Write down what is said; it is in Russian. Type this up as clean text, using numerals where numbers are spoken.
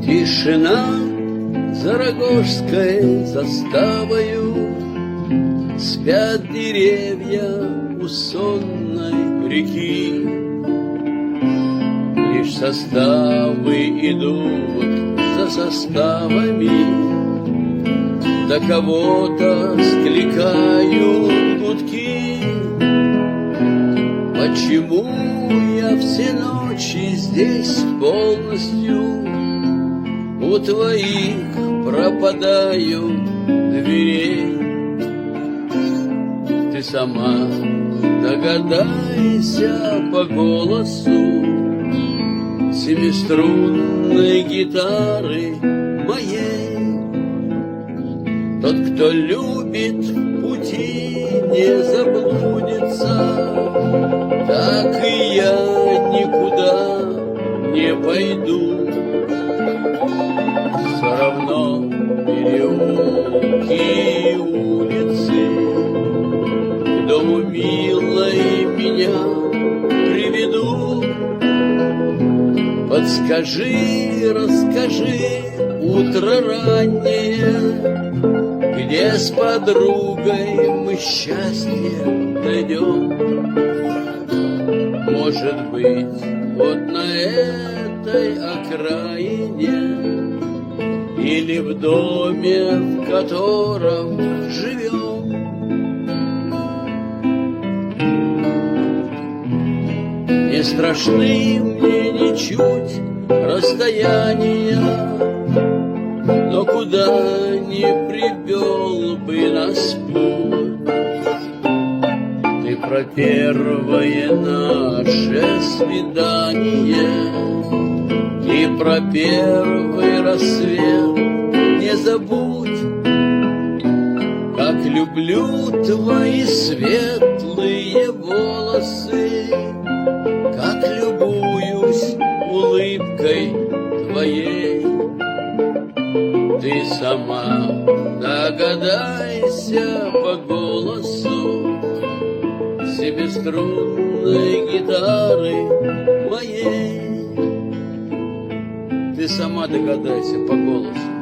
Тишина за Рогожской заставою, спят деревья у сонной реки. Лишь составы идут за составами, до кого-то скликают гудки. Почему я все ночи здесь полностью у твоих пропадаю дверей? Ты сама догадайся по голосу семиструнной гитары моей. Тот, кто любит, в пути не заблудится, так и я никуда не пойду. Все равно переулки и улицы к дому милой меня приведу. Подскажи, расскажи, утро раннее, где с подругой мы счастье найдем. Может быть, вот на этой окраине или в доме, в котором живем. Не страшны мне ничуть расстояния, но куда ни привел бы нас путь. Ты про первое наше свидание и про первый рассвет не забудь. Как люблю твои светлые волосы, как любуюсь улыбкой твоей. Ты сама догадайся по голосу семиструнной гитары моей. Ты сама догадайся по голосу.